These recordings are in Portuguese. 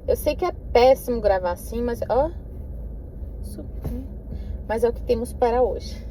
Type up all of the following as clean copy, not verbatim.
Eu sei que é péssimo gravar assim, mas ó, mas é o que temos para hoje.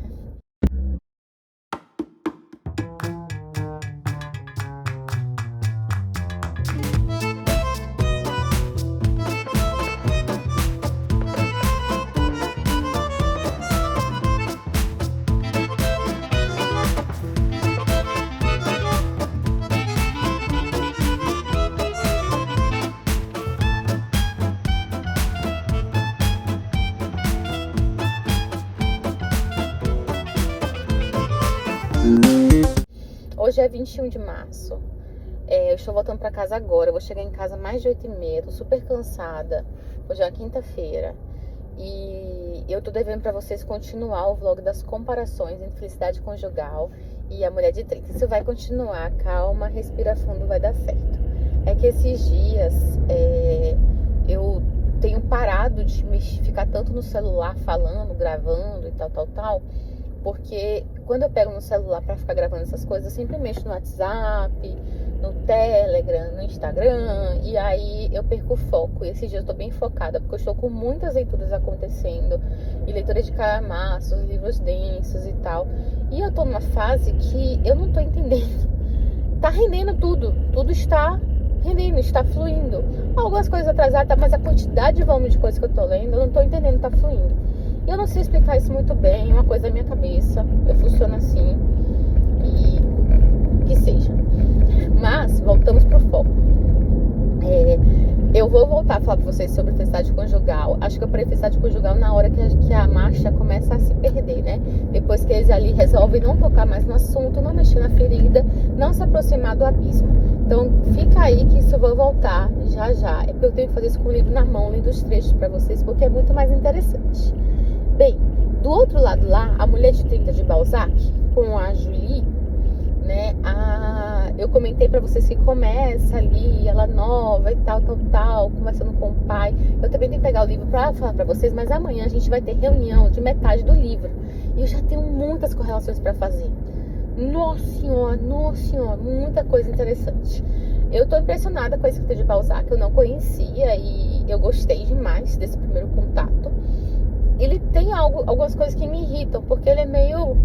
Hoje é 21 de março. Eu estou voltando para casa agora. Eu vou chegar em casa mais de 8h30. Tô super cansada. Hoje é uma quinta-feira. E eu tô devendo para vocês continuar o vlog das comparações entre felicidade conjugal e a mulher de 30. Isso vai continuar. Calma, respira fundo, vai dar certo. É que esses dias eu tenho parado de ficar tanto no celular falando, gravando e tal. Porque quando eu pego no celular pra ficar gravando essas coisas, eu sempre mexo no WhatsApp, no Telegram, no Instagram, e aí eu perco o foco. E esses dias eu tô bem focada, porque eu estou com muitas leituras acontecendo, e leitura de calhamaços, livros densos e tal. E eu tô numa fase que eu não tô entendendo. Tá rendendo tudo está rendendo, está fluindo. Algumas coisas atrasadas, mas a quantidade de volume de coisas que eu tô lendo, eu não tô entendendo, tá fluindo. Eu não sei explicar isso muito bem, é uma coisa da minha cabeça, eu funciono assim, e que seja. Mas, voltamos pro foco. Eu vou voltar a falar pra vocês sobre felicidade conjugal. Acho que eu parei felicidade conjugal na hora que a marcha começa a se perder, né? Depois que eles ali resolvem não tocar mais no assunto, não mexer na ferida, não se aproximar do abismo. Então, fica aí que isso eu vou voltar já. É porque eu tenho que fazer isso com o livro na mão, lendo os trechos pra vocês, porque é muito mais interessante. Bem, do outro lado lá, a Mulher de 30 de Balzac, com a Julie, né? Eu comentei pra vocês que começa ali, ela nova e tal, conversando com o pai. Eu também tenho que pegar o livro pra falar pra vocês, mas amanhã a gente vai ter reunião de metade do livro. E eu já tenho muitas correlações pra fazer. Nossa senhora, muita coisa interessante. Eu tô impressionada com a escrita de Balzac, eu não conhecia e eu gostei demais desse primeiro contato. Ele tem algumas coisas que me irritam, porque ele é meio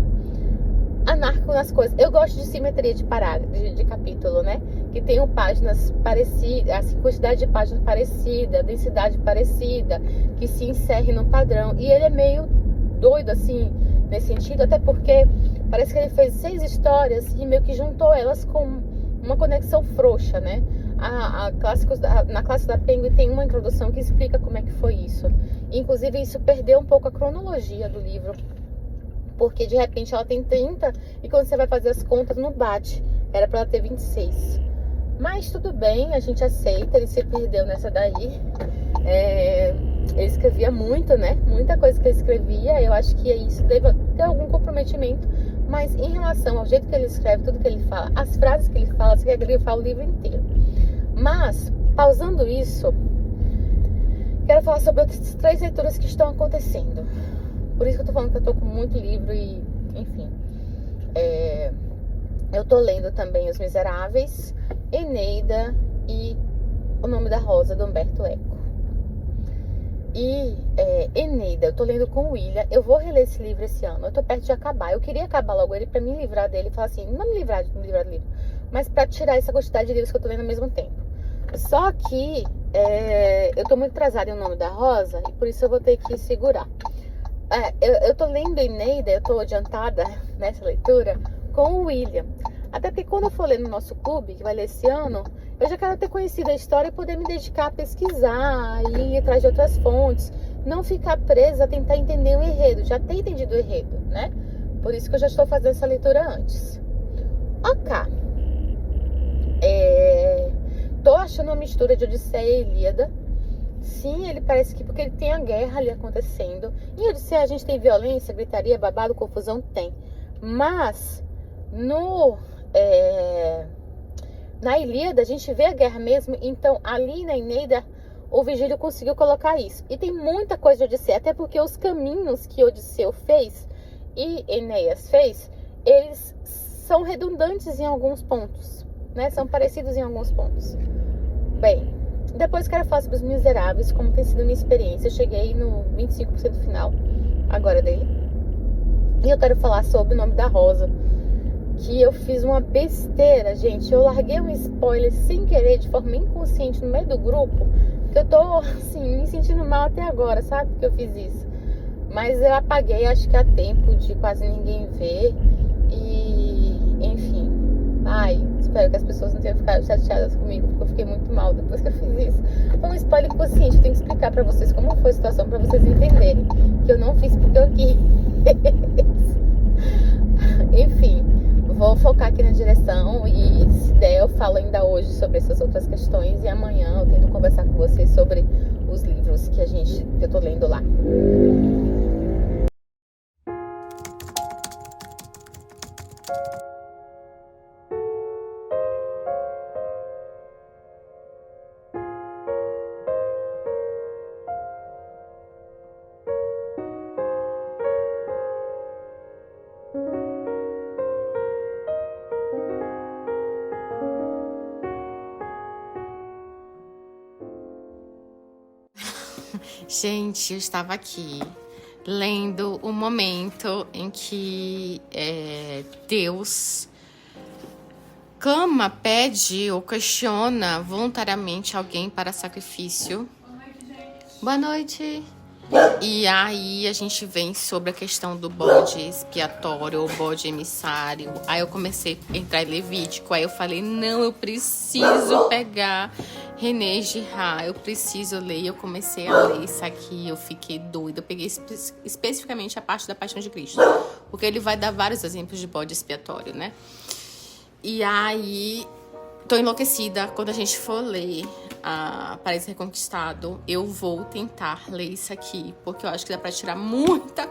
anárquico nas coisas. Eu gosto de simetria de de capítulo, né? Que tenham páginas parecidas, assim, quantidade de páginas parecida, densidade parecida, que se encerre num padrão. E ele é meio doido, assim, nesse sentido, até porque parece que ele fez 6 histórias e meio que juntou elas com uma conexão frouxa, né? Na classe da Penguin tem uma introdução que explica como é que foi isso. Inclusive, isso perdeu um pouco a cronologia do livro, porque de repente ela tem 30 e quando você vai fazer as contas não bate. Era pra ela ter 26. Mas tudo bem, a gente aceita, ele se perdeu nessa daí. Ele escrevia muito, né? Muita coisa que ele escrevia. Eu acho que isso deve ter algum comprometimento. Mas em relação ao jeito que ele escreve, tudo que ele fala, as frases que ele fala, você quer que ele fale o livro inteiro. Mas, pausando isso, quero falar sobre outras 3 leituras que estão acontecendo. Por isso que eu tô falando que eu tô com muito livro e, enfim. Eu tô lendo também Os Miseráveis, Eneida e O Nome da Rosa, do Humberto Eco. E Eneida, eu tô lendo com o William. Eu vou reler esse livro esse ano. Eu tô perto de acabar. Eu queria acabar logo ele pra me livrar dele e falar assim, não me livrar do livro, mas pra tirar essa quantidade de livros que eu tô lendo ao mesmo tempo. Só que eu tô muito atrasada em O Nome da Rosa e por isso eu vou ter que segurar. Eu tô lendo Eneida, eu tô adiantada nessa leitura com o William. Até porque quando eu for ler no nosso clube, que vai ler esse ano, eu já quero ter conhecido a história e poder me dedicar a pesquisar e ir atrás de outras fontes. Não ficar presa a tentar entender o enredo, já ter entendido o enredo, né? Por isso que eu já estou fazendo essa leitura antes. Ok. Tô achando uma mistura de Odisseia e Ilíada. Sim, ele parece que porque ele tem a guerra ali acontecendo. Em Odisseia a gente tem violência, gritaria, babado, confusão, tem. Mas na Ilíada a gente vê a guerra mesmo. Então ali na Eneida o Virgílio conseguiu colocar isso. E tem muita coisa de Odisseia, até porque os caminhos que Odisseu fez e Enéas fez, eles são redundantes em alguns pontos, né? São parecidos em alguns pontos. Bem, Depois quero falar sobre Os Miseráveis, como tem sido a minha experiência. Eu cheguei no 25% final agora dele. E eu quero falar sobre O Nome da Rosa, que eu fiz uma besteira, gente. Eu larguei um spoiler sem querer, de forma inconsciente, no meio do grupo, que eu tô, assim, me sentindo mal até agora, sabe? Que eu fiz isso. Mas eu apaguei, acho que há tempo de quase ninguém ver. E, enfim. Ai, espero que as pessoas não tenham ficado chateadas comigo, porque eu fiquei muito mal depois que eu fiz isso. Foi um spoiler inconsciente, eu tenho que explicar pra vocês como foi a situação, pra vocês entenderem. Que eu não fiz porque eu quis. Enfim, vou focar aqui na direção e, se der, eu falo ainda hoje sobre essas outras questões. E amanhã eu tento conversar com vocês sobre os livros que eu tô lendo lá. Gente, eu estava aqui lendo o momento em que Deus clama, pede ou questiona voluntariamente alguém para sacrifício. Boa noite. E aí a gente vem sobre a questão do bode expiatório ou bode emissário. Aí eu comecei a entrar em Levítico. Aí eu falei, não, eu preciso pegar René Girard, eu preciso ler. E eu comecei a ler isso aqui, eu fiquei doida. Eu peguei especificamente a parte da Paixão de Cristo, porque ele vai dar vários exemplos de bode expiatório, né? E aí, tô enlouquecida. Quando a gente for ler a Paraíso Reconquistado, eu vou tentar ler isso aqui, porque eu acho que dá pra tirar muita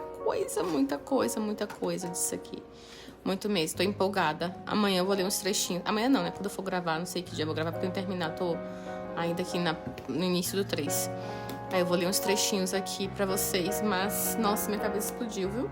coisa disso aqui. Muito mesmo, tô empolgada. Amanhã eu vou ler uns trechinhos. Amanhã não, né? Quando eu for gravar, não sei que dia eu vou gravar, porque eu tenho terminado, tô ainda aqui no início do 3. Aí eu vou ler uns trechinhos aqui pra vocês, mas, nossa, minha cabeça explodiu, viu?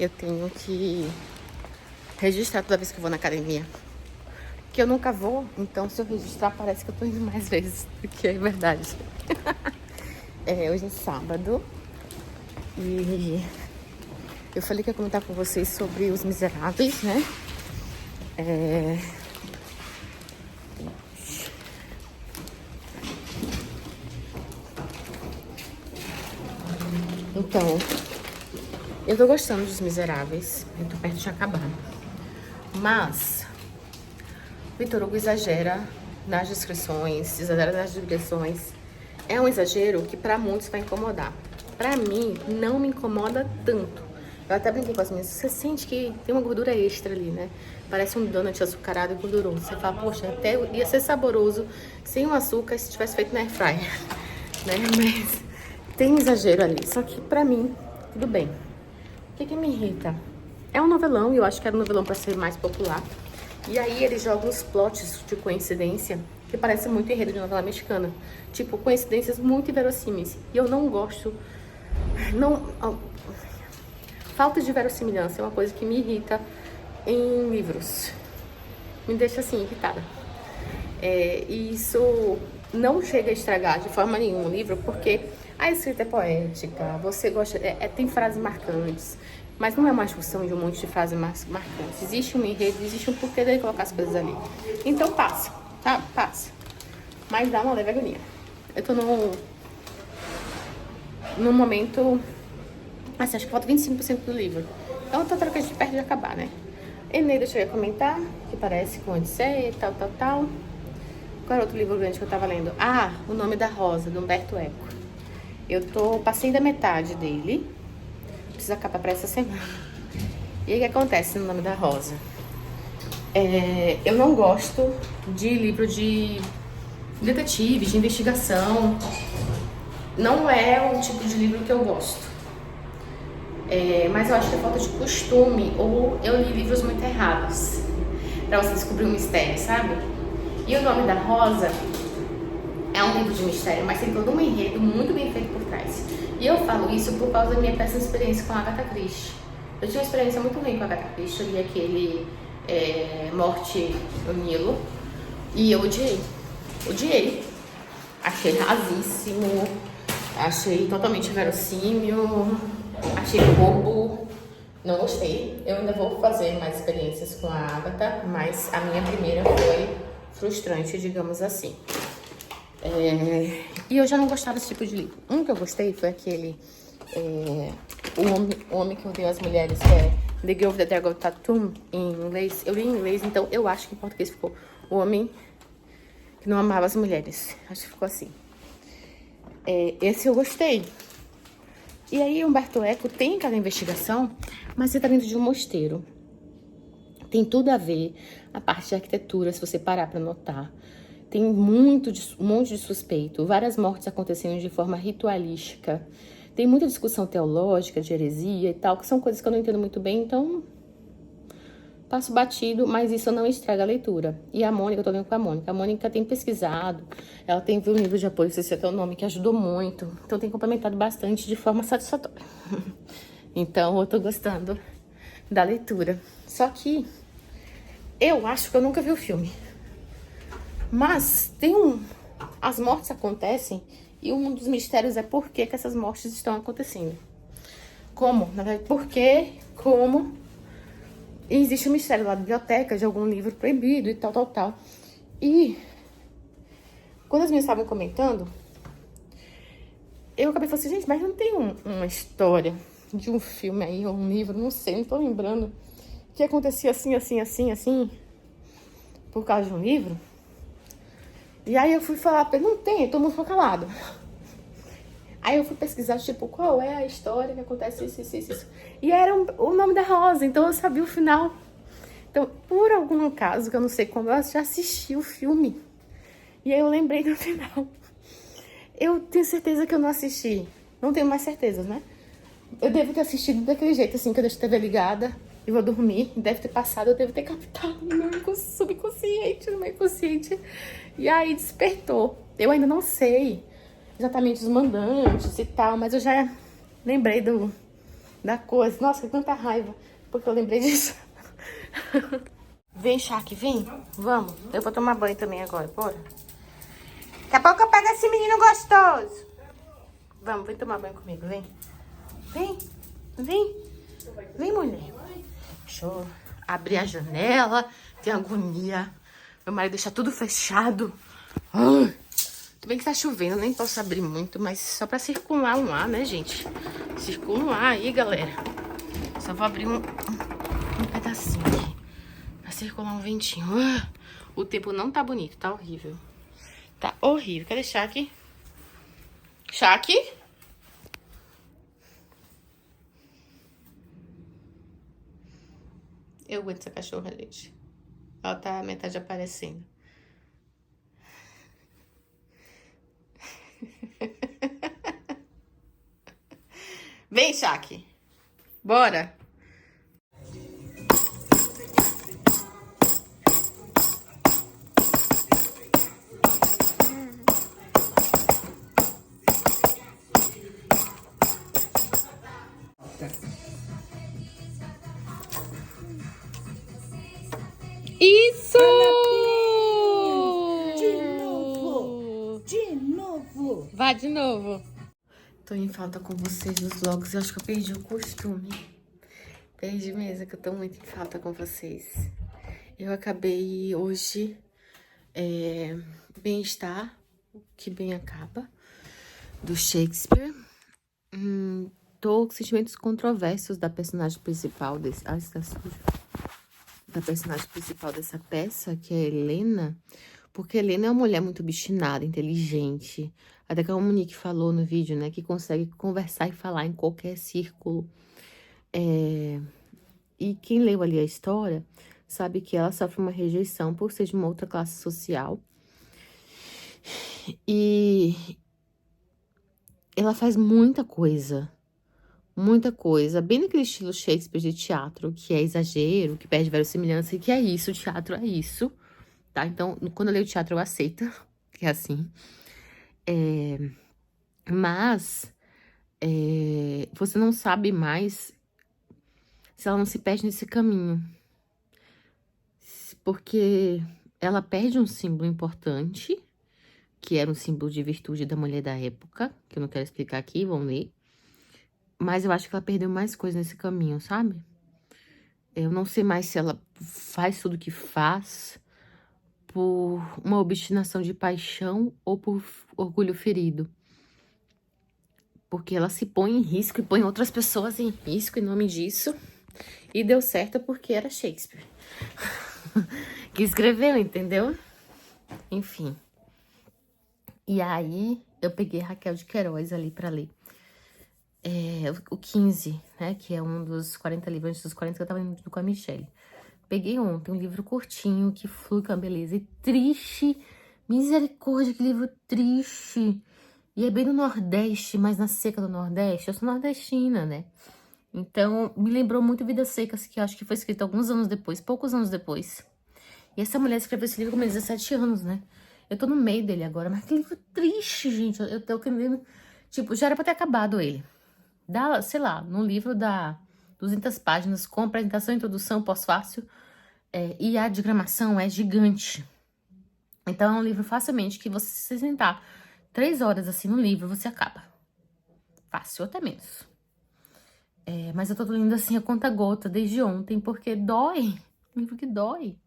Eu tenho que registrar toda vez que eu vou na academia, que eu nunca vou, então se eu registrar parece que eu tô indo mais vezes do que é verdade. Hoje é sábado e eu falei que ia comentar com vocês sobre Os Miseráveis, né? Então, eu tô gostando dos Miseráveis, eu tô perto de acabar. Mas Victor Hugo exagera nas descrições, exagera nas digressões. É um exagero que pra muitos vai incomodar. Pra mim, não me incomoda tanto. Eu até brinquei com as minhas. Você sente que tem uma gordura extra ali, né? Parece um donut açucarado e gorduroso. Você fala, poxa, até ia ser saboroso sem o açúcar se tivesse feito na air fryer, né? Mas tem exagero ali. Só que pra mim, tudo bem. O que me irrita? É um novelão, e eu acho que era um novelão pra ser mais popular. E aí ele joga uns plots de coincidência que parece muito enredo de novela mexicana. Tipo, coincidências muito inverossímeis. E eu não gosto... Falta de verossimilhança é uma coisa que me irrita em livros. Me deixa assim, irritada. E isso não chega a estragar de forma nenhuma o livro, porque a escrita é poética, você gosta, tem frases marcantes, mas não é uma discussão de um monte de frases marcantes. Existe um enredo, existe um porquê dele colocar as coisas ali. Então passa, tá? Passa. Mas dá uma leve agonia. Eu tô no momento, assim, acho que falta 25% do livro. Então, eu tô trocando de perto de acabar, né? Eneida, deixa eu comentar, que parece com Odisseia, tal, tal, tal. Qual era outro livro grande que eu tava lendo? Ah, O Nome da Rosa, do Humberto Eco. Passei da metade dele. Preciso acabar pra essa semana. E aí, o que acontece no Nome da Rosa? Eu não gosto de livro de detetive, de investigação. Não é um tipo de livro que eu gosto. Mas eu acho que é falta de costume, ou eu li livros muito errados pra você descobrir um mistério, sabe? E O Nome da Rosa é um livro de mistério, mas tem todo um enredo muito bem feito por trás. E eu falo isso por causa da minha péssima experiência com a Agatha Christie. Eu tive uma experiência muito ruim com a Agatha Christie, eu li aquele Morte no Nilo, e eu odiei. Achei rasíssimo, achei totalmente verossímil, achei bobo, não gostei. Eu ainda vou fazer mais experiências com a Agatha, mas a minha primeira foi frustrante, digamos assim. E eu já não gostava desse tipo de livro. Um que eu gostei foi aquele o Homem que Odeia as Mulheres, que é The Girl with the Dragon Tattoo, em inglês. Eu li em inglês, então eu acho que em português ficou O Homem que Não Amava as Mulheres. Acho que ficou assim. Esse eu gostei. E aí, Humberto Eco tem aquela investigação, mas você tá dentro de um mosteiro. Tem tudo a ver a parte de arquitetura, se você parar pra notar. Tem um monte de suspeito, várias mortes acontecendo de forma ritualística. Tem muita discussão teológica, de heresia e tal, que são coisas que eu não entendo muito bem, então passo batido, mas isso não estraga a leitura. E a Mônica, eu tô lendo com a Mônica. A Mônica tem pesquisado, ela tem visto um livro de apoio, se é o nome, que ajudou muito. Então tem complementado bastante de forma satisfatória. Então eu tô gostando da leitura. Só que eu acho que eu nunca vi o filme. Mas as mortes acontecem e um dos mistérios é por que essas mortes estão acontecendo. Como? Na verdade, por quê? Como? E existe um mistério lá na biblioteca de algum livro proibido e tal, tal, tal. E quando as minhas estavam comentando, eu acabei falando assim, gente, mas não tem uma história de um filme aí, ou um livro, não sei, não tô lembrando, que acontecia assim, assim, assim, assim, por causa de um livro. E aí eu fui falar, não tem, todo mundo ficou calado. Aí eu fui pesquisar, tipo, qual é a história que acontece isso. E era o Nome da Rosa, então eu sabia o final. Então, por algum caso, que eu não sei como, eu já assisti o filme. E aí eu lembrei do final. Eu tenho certeza que eu não assisti. Não tenho mais certezas, né? Eu devo ter assistido daquele jeito, assim, que eu deixo a TV ligada e vou dormir. Deve ter passado, eu devo ter captado no meu subconsciente, no meu inconsciente. E aí despertou. Eu ainda não sei exatamente os mandantes e tal, mas eu já lembrei da coisa. Nossa, que tanta raiva, porque eu lembrei disso. Vem, Shaq, vem. Vamos. Eu vou tomar banho também agora, bora. Daqui a pouco eu pego esse menino gostoso. Vamos, vem tomar banho comigo, vem. Vem, mulher. Deixa eu abrir a janela. Tem agonia. Meu marido deixa tudo fechado. Tudo bem que tá chovendo, nem posso abrir muito, mas só pra circular um ar, né, gente? Circula um ar aí, galera. Só vou abrir um pedacinho aqui. Pra circular um ventinho. O tempo não tá bonito, tá horrível. Tá horrível. Cadê Shaq? Shaq? Eu aguento essa cachorra, gente. Ela tá metade aparecendo. Vem, Shaq. Bora. Isso! De novo! Vai de novo. Tô em falta com vocês nos vlogs. Eu acho que eu perdi o costume. Perdi mesmo, que eu tô muito em falta com vocês. Eu acabei hoje Bem-Estar, que bem acaba, do Shakespeare. Tô com sentimentos controversos da personagem principal desse... Ai, está sujo. Da personagem principal dessa peça, que é a Helena. Porque a Helena é uma mulher muito obstinada, inteligente. Até que a Monique falou no vídeo, né? Que consegue conversar e falar em qualquer círculo. E quem leu ali a história sabe que ela sofre uma rejeição por ser de uma outra classe social. E ela faz muita coisa, bem naquele estilo Shakespeare de teatro, que é exagero, que perde verossimilhança, e que é isso, o teatro é isso, tá? Então, quando eu leio teatro, eu aceito, que é assim. Mas, você não sabe mais se ela não se perde nesse caminho. Porque ela perde um símbolo importante, que era um símbolo de virtude da mulher da época, que eu não quero explicar aqui, vão ler. Mas eu acho que ela perdeu mais coisa nesse caminho, sabe? Eu não sei mais se ela faz tudo o que faz por uma obstinação de paixão ou por orgulho ferido. Porque ela se põe em risco e põe outras pessoas em risco em nome disso. E deu certo porque era Shakespeare que escreveu, entendeu? Enfim. E aí, eu peguei Raquel de Queiroz ali pra ler. O 15, né? Que é um dos 40 livros, antes dos 40 que eu tava indo com a Michelle. Peguei ontem um livro curtinho, que flui com a beleza. E triste, misericórdia, que livro triste. E é bem no Nordeste, mas na seca do Nordeste. Eu sou nordestina, né? Então, me lembrou muito Vidas Secas, que eu acho que foi escrito alguns anos depois, poucos anos depois. E essa mulher escreveu esse livro com 17 anos, né? Eu tô no meio dele agora, mas que livro triste, gente. Eu tô querendo... Tipo, já era pra ter acabado ele. Dá, sei lá, no livro dá 200 páginas, com apresentação, introdução, pós-fácil. E a diagramação é gigante. Então, é um livro facilmente que você se sentar 3 horas assim no livro, você acaba. Fácil, até menos. Mas eu tô lendo assim a conta-gota desde ontem, porque dói. Um livro que dói.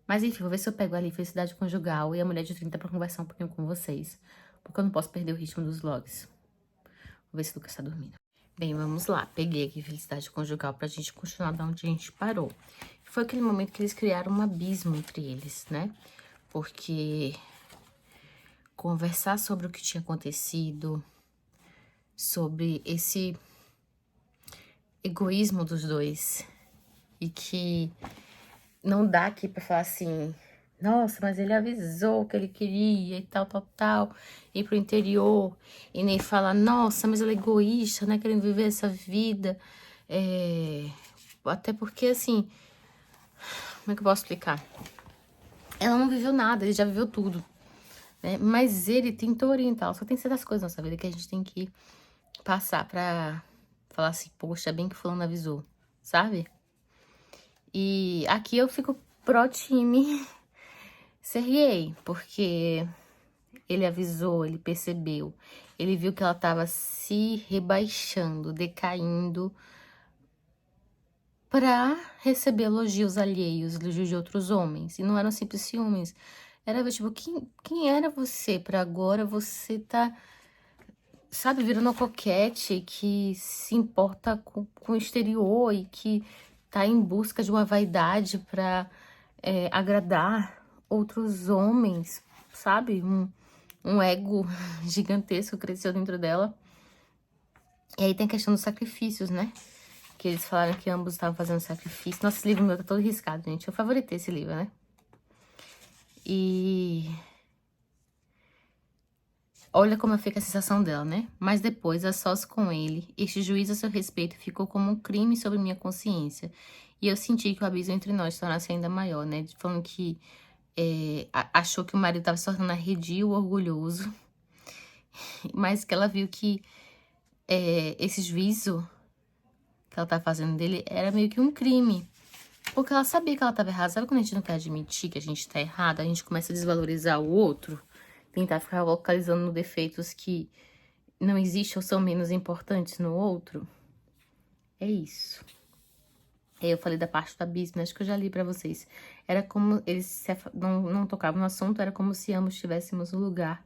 Mas enfim, vou ver se eu pego ali Felicidade Conjugal e a Mulher de 30 pra conversar um pouquinho com vocês. Porque eu não posso perder o ritmo dos vlogs. Vou ver se o Lucas tá dormindo. Bem, vamos lá. Peguei aqui Felicidade Conjugal pra gente continuar de onde a gente parou. Foi aquele momento que eles criaram um abismo entre eles, né? Porque conversar sobre o que tinha acontecido, sobre esse egoísmo dos dois, e que não dá aqui pra falar assim, nossa, mas ele avisou que ele queria e tal, ir pro interior, e nem falar, nossa, mas ele é egoísta, né, querendo viver essa vida, até porque, assim, como é que eu posso explicar? Ela não viveu nada, ele já viveu tudo, né, mas ele tentou orientar, só tem certas coisas na nossa vida que a gente tem que passar pra falar assim, poxa, bem que fulano avisou, sabe? E aqui eu fico pro time Serriei, porque ele avisou, ele percebeu, ele viu que ela tava se rebaixando, decaindo, pra receber elogios alheios, elogios de outros homens. E não eram simples ciúmes. Era tipo, quem era você pra agora você tá, sabe, virando uma coquete que se importa com o exterior e que tá em busca de uma vaidade pra agradar outros homens, sabe? Um ego gigantesco cresceu dentro dela. E aí tem a questão dos sacrifícios, né? Que eles falaram que ambos estavam fazendo sacrifício. Nossa, esse livro meu tá todo riscado, gente. Eu favoritei esse livro, né? E olha como fica a sensação dela, né? Mas depois, a sós com ele, este juízo a seu respeito ficou como um crime sobre minha consciência. E eu senti que o abismo entre nós se tornasse ainda maior, né? Falando que achou que o marido estava se tornando arredio, orgulhoso. Mas que ela viu que esse juízo que ela tá fazendo dele era meio que um crime. Porque ela sabia que ela estava errada. Sabe quando a gente não quer admitir que a gente tá errado? A gente começa a desvalorizar o outro. Tentar ficar localizando defeitos que não existem ou são menos importantes no outro. É isso. Aí eu falei da parte do abismo, acho que eu já li pra vocês. Era como eles não tocavam no assunto, era como se ambos tivéssemos o lugar.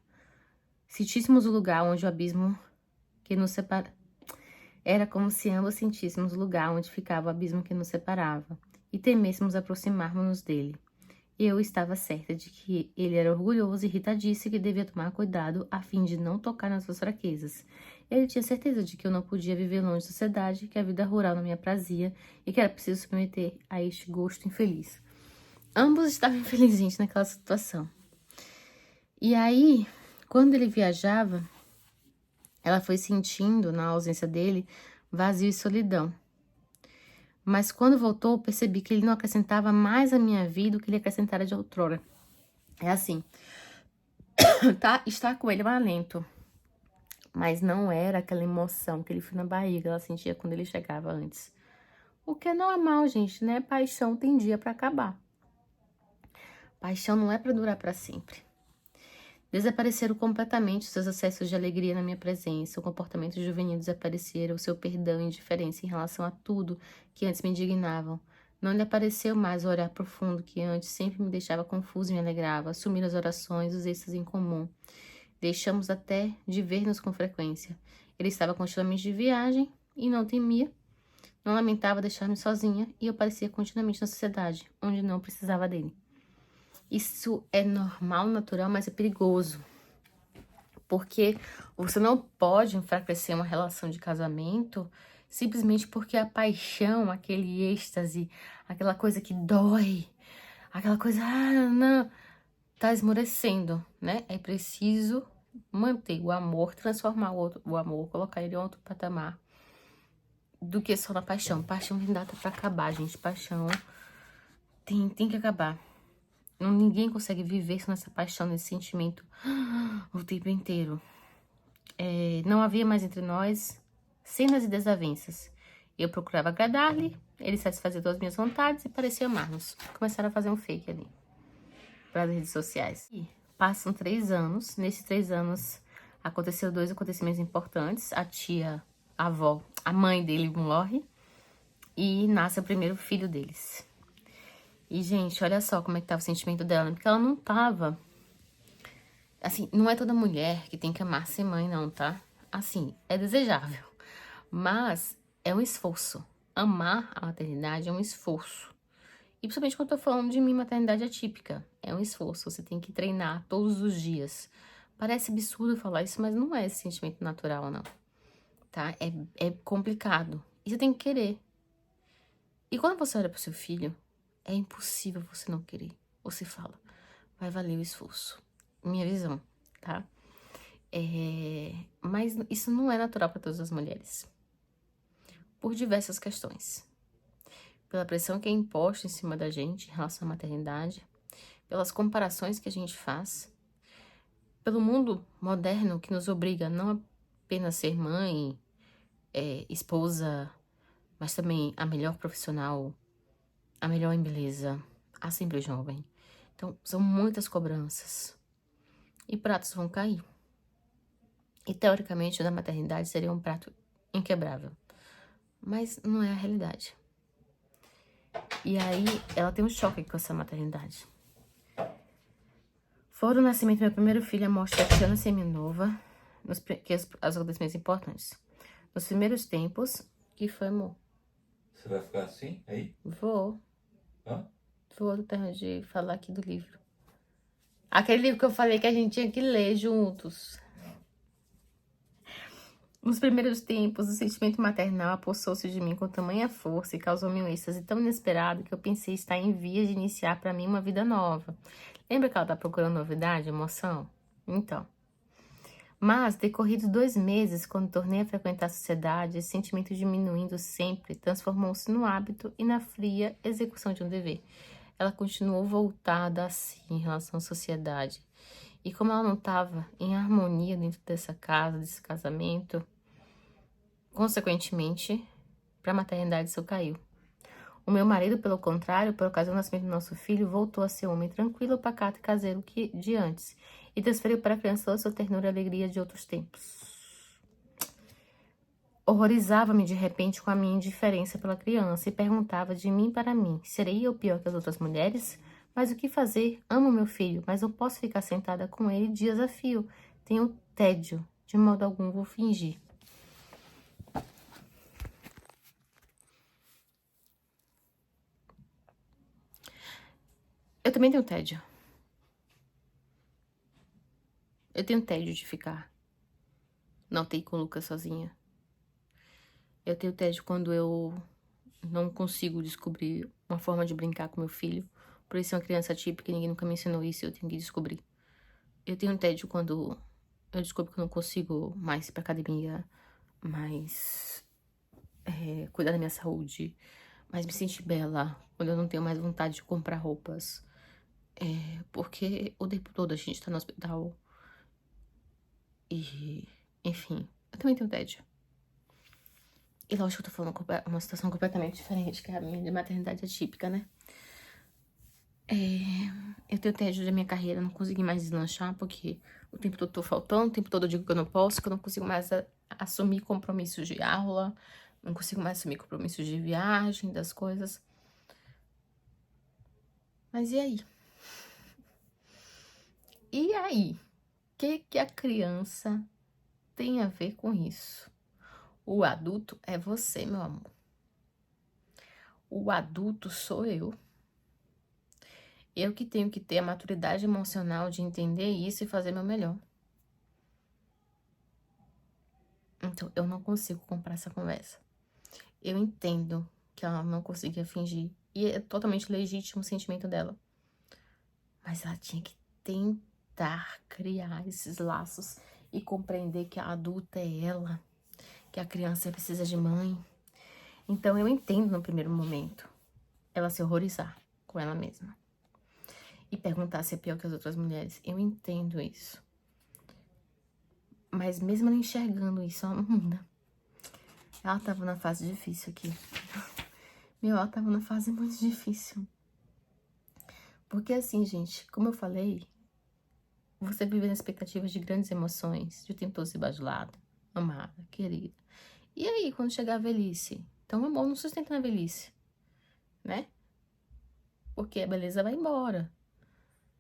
Sentíssemos o lugar onde o abismo que nos separa. Era como se ambos sentíssemos o lugar onde ficava o abismo que nos separava e temêssemos aproximar-nos dele. Eu estava certa de que ele era orgulhoso e irritadiço e que devia tomar cuidado a fim de não tocar nas suas fraquezas. Ele tinha certeza de que eu não podia viver longe da sociedade, que a vida rural não me aprazia e que era preciso se submeter a este gosto infeliz. Ambos estavam infelizes naquela situação. E aí, quando ele viajava, ela foi sentindo, na ausência dele, vazio e solidão. Mas quando voltou, percebi que ele não acrescentava mais à minha vida do que ele acrescentara de outrora. É assim, tá? Estar com ele é um alento, mas não era aquela emoção, aquele frio na barriga, ela sentia quando ele chegava antes. O que é normal, gente, né? Paixão tem dia pra acabar. Paixão não é pra durar pra sempre. Desapareceram completamente seus acessos de alegria na minha presença, o comportamento juvenil desaparecera, o seu perdão e indiferença em relação a tudo que antes me indignavam. Não lhe apareceu mais o olhar profundo que antes sempre me deixava confuso e me alegrava, assumir as orações, os êxtases em comum. Deixamos até de ver-nos com frequência. Ele estava continuamente de viagem e não temia, não lamentava deixar-me sozinha e eu parecia continuamente na sociedade, onde não precisava dele. Isso é normal, natural, mas é perigoso. Porque você não pode enfraquecer uma relação de casamento simplesmente porque a paixão, aquele êxtase, aquela coisa que dói, aquela coisa, não, tá esmorecendo, né? É preciso manter o amor, transformar o amor, colocar ele em outro patamar do que só na paixão. Paixão tem data pra acabar, gente. Paixão tem que acabar. Ninguém consegue viver só nessa paixão, nesse sentimento o tempo inteiro. Não havia mais entre nós cenas e desavenças. Eu procurava agradar-lhe, ele satisfazia todas as minhas vontades e parecia amar-nos. Começaram a fazer um fake ali para as redes sociais. E passam 3 anos. Nesses 3 anos aconteceram 2 acontecimentos importantes. A avó, a mãe dele morre e nasce o primeiro filho deles. E, gente, olha só como é que tava o sentimento dela, porque ela não tava... Assim, não é toda mulher que tem que amar ser mãe, não, tá? Assim, é desejável, mas é um esforço. Amar a maternidade é um esforço. E principalmente quando eu tô falando de mim, maternidade atípica. É um esforço, você tem que treinar todos os dias. Parece absurdo falar isso, mas não é esse sentimento natural, não. Tá? É complicado. E você tem que querer. E quando você olha pro seu filho, é impossível você não querer. Você fala, vai valer o esforço. Minha visão, tá? Mas isso não é natural para todas as mulheres. Por diversas questões. Pela pressão que é imposta em cima da gente em relação à maternidade, pelas comparações que a gente faz, pelo mundo moderno que nos obriga a não apenas ser mãe, esposa, mas também a melhor profissional, a melhor em beleza, a sempre jovem. Então, são muitas cobranças. E pratos vão cair. E, teoricamente, o da maternidade seria um prato inquebrável. Mas não é a realidade. E aí, ela tem um choque com essa maternidade. Fora o nascimento do meu primeiro filho, a morte da Tiana Seminova, que as acontecimentos importantes. Nos primeiros tempos, que foi, amor? Você vai ficar assim, aí? Vou. Hã? Vou terminar de falar aqui do livro. Aquele livro que eu falei que a gente tinha que ler juntos. Nos primeiros tempos, o sentimento maternal apossou-se de mim com tamanha força e causou-me um êxtase tão inesperado que eu pensei estar em vias de iniciar para mim uma vida nova. Lembra que ela tá procurando novidade, emoção? Então. Mas, decorridos 2 meses, quando tornei a frequentar a sociedade, esse sentimento diminuindo sempre, transformou-se no hábito e na fria execução de um dever. Ela continuou voltada assim em relação à sociedade. E como ela não estava em harmonia dentro dessa casa, desse casamento, consequentemente, para a maternidade isso caiu. O meu marido, pelo contrário, por ocasião do nascimento do nosso filho, voltou a ser um homem tranquilo, pacato e caseiro que de antes, e transferiu para a criança toda a sua ternura e alegria de outros tempos. Horrorizava-me de repente com a minha indiferença pela criança e perguntava de mim para mim, serei eu pior que as outras mulheres? Mas o que fazer? Amo meu filho, mas não posso ficar sentada com ele dias a fio. Tenho tédio, de modo algum vou fingir. Eu também tenho tédio. Eu tenho tédio de ficar. Não ter com o Lucas sozinha. Eu tenho tédio quando eu não consigo descobrir uma forma de brincar com meu filho. Por isso é uma criança típica, ninguém nunca me ensinou isso, eu tenho que descobrir. Eu tenho tédio quando eu descubro que eu não consigo mais ir pra academia, mais cuidar da minha saúde, mais me sentir bela, quando eu não tenho mais vontade de comprar roupas. Porque o tempo todo a gente tá no hospital. E, enfim, eu também tenho tédio. E lógico que eu tô falando uma situação completamente diferente, que é a minha de maternidade atípica, né? Eu tenho tédio da minha carreira, não consegui mais deslanchar, porque o tempo todo tô faltando, o tempo todo eu digo que eu não posso, que eu não consigo mais assumir compromissos de aula, não consigo mais assumir compromissos de viagem, das coisas. Mas e aí? E aí? O que a criança tem a ver com isso? O adulto é você, meu amor. O adulto sou eu. Eu que tenho que ter a maturidade emocional de entender isso e fazer meu melhor. Então, eu não consigo comprar essa conversa. Eu entendo que ela não conseguia fingir. E é totalmente legítimo o sentimento dela. Mas ela tinha que tentar criar esses laços e compreender que a adulta é ela, que a criança precisa de mãe. Então, eu entendo no primeiro momento ela se horrorizar com ela mesma e perguntar se é pior que as outras mulheres. Eu entendo isso. Mas mesmo ela enxergando isso, ela não muda. Ela tava numa fase difícil aqui. Ela tava numa fase muito difícil. Porque assim, gente, como eu falei, você vive na expectativa de grandes emoções, de o tempo todo ser bajulada, amada, querida. E aí, quando chegar a velhice? Então, o amor não sustenta na velhice, né? Porque a beleza vai embora.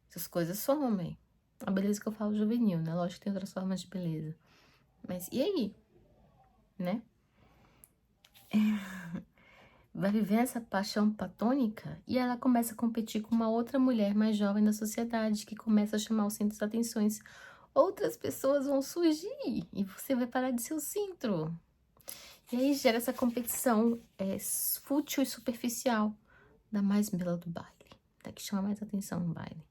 Essas coisas somem. A beleza que eu falo juvenil, né? Lógico que tem outras formas de beleza. Mas e aí? Né? Vai viver essa paixão platônica e ela começa a competir com uma outra mulher mais jovem da sociedade, que começa a chamar o centro das atenções. Outras pessoas vão surgir e você vai parar de ser o centro. E aí gera essa competição fútil e superficial da mais bela do baile, da que chama mais atenção no baile.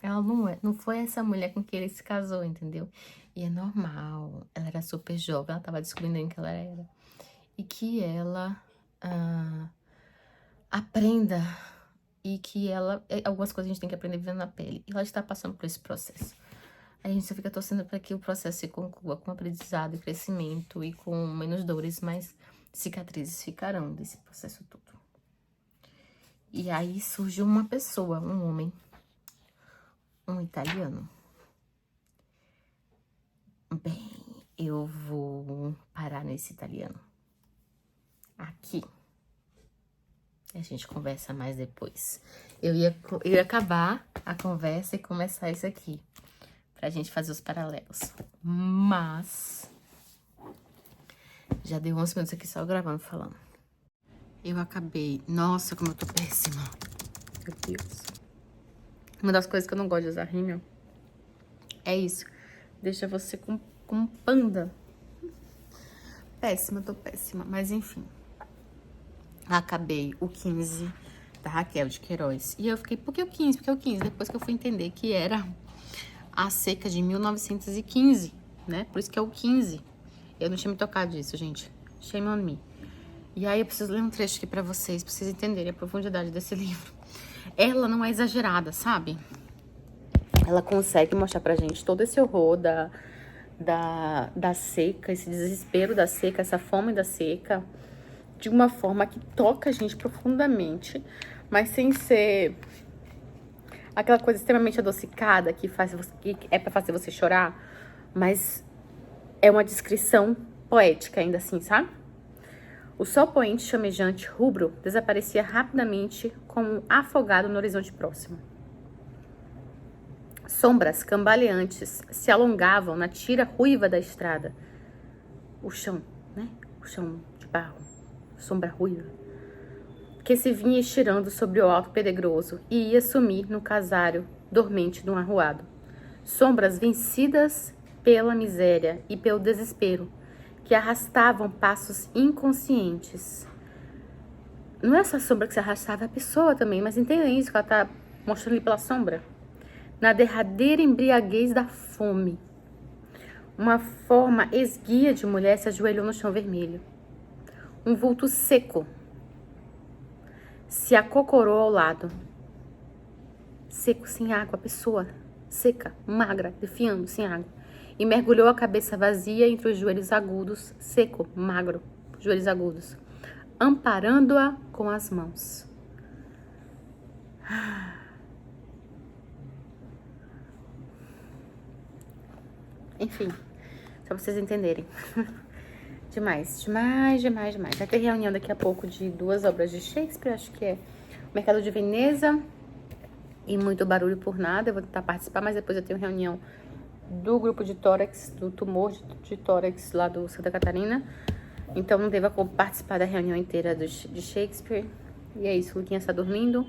Ela não foi essa mulher com quem ele se casou, entendeu? E é normal, ela era super jovem, ela tava descobrindo quem que ela era. E que ela aprenda e que algumas coisas a gente tem que aprender vivendo na pele. E ela está passando por esse processo. A gente só fica torcendo para que o processo se conclua com aprendizado e crescimento e com menos dores, mas cicatrizes ficarão desse processo todo. E aí surgiu uma pessoa, um homem, um italiano. Bem, eu vou parar nesse italiano. Aqui. A gente conversa mais depois. Eu ia acabar a conversa e começar isso aqui. Pra gente fazer os paralelos. Mas já deu 11 minutos aqui só gravando, falando. Eu acabei. Nossa, como eu tô péssima. Meu Deus. Uma das coisas que eu não gosto de usar rímel é isso. Deixa você com panda. Péssima, eu tô péssima. Mas enfim. Acabei o 15 da Raquel de Queiroz. E eu fiquei, por que o 15? Porque o 15, depois que eu fui entender que era a seca de 1915, né? Por isso que é o 15. Eu não tinha me tocado disso, gente. Shame on me. E aí eu preciso ler um trecho aqui pra vocês entenderem a profundidade desse livro. Ela não é exagerada, sabe? Ela consegue mostrar pra gente todo esse horror da seca, esse desespero da seca, essa fome da seca, de uma forma que toca a gente profundamente, mas sem ser aquela coisa extremamente adocicada que é pra fazer você chorar, mas é uma descrição poética ainda assim, sabe? O sol poente, chamejante, rubro, desaparecia rapidamente como afogado no horizonte próximo. Sombras cambaleantes se alongavam na tira ruiva da estrada. O chão, né? O chão de barro. Sombra ruiva. que se vinha estirando sobre o alto pedregoso e ia sumir no casário dormente de um arruado. Sombras vencidas pela miséria e pelo desespero, que arrastavam passos inconscientes. Não é essa sombra que se arrastava, é a pessoa também, mas entendem isso que ela tá mostrando ali pela sombra? Na derradeira embriaguez da fome, uma forma esguia de mulher se ajoelhou no chão vermelho. Um vulto seco se acocorou ao lado. Seco, sem água, a pessoa seca, magra, defiando, sem água. E mergulhou a cabeça vazia entre os joelhos agudos, seco, magro, joelhos agudos, amparando-a com as mãos. Enfim, só pra vocês entenderem. Demais. Vai ter reunião daqui a pouco de 2 obras de Shakespeare, acho que é O Mercado de Veneza e Muito Barulho por Nada. Eu vou tentar participar, mas depois eu tenho reunião do grupo de tórax, do tumor de tórax lá do Santa Catarina. Então não devo participar da reunião inteira de Shakespeare. E é isso, o Luquinha está dormindo.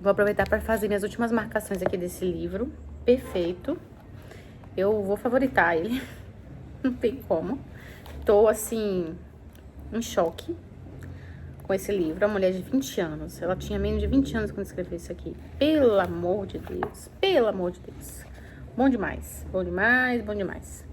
Vou aproveitar para fazer minhas últimas marcações aqui desse livro. Perfeito. Eu vou favoritar ele. Não tem como. Tô, assim, em choque com esse livro. A mulher de 20 anos. Ela tinha menos de 20 anos quando escreveu isso aqui. Pelo amor de Deus. Pelo amor de Deus. Bom demais. Bom demais, bom demais.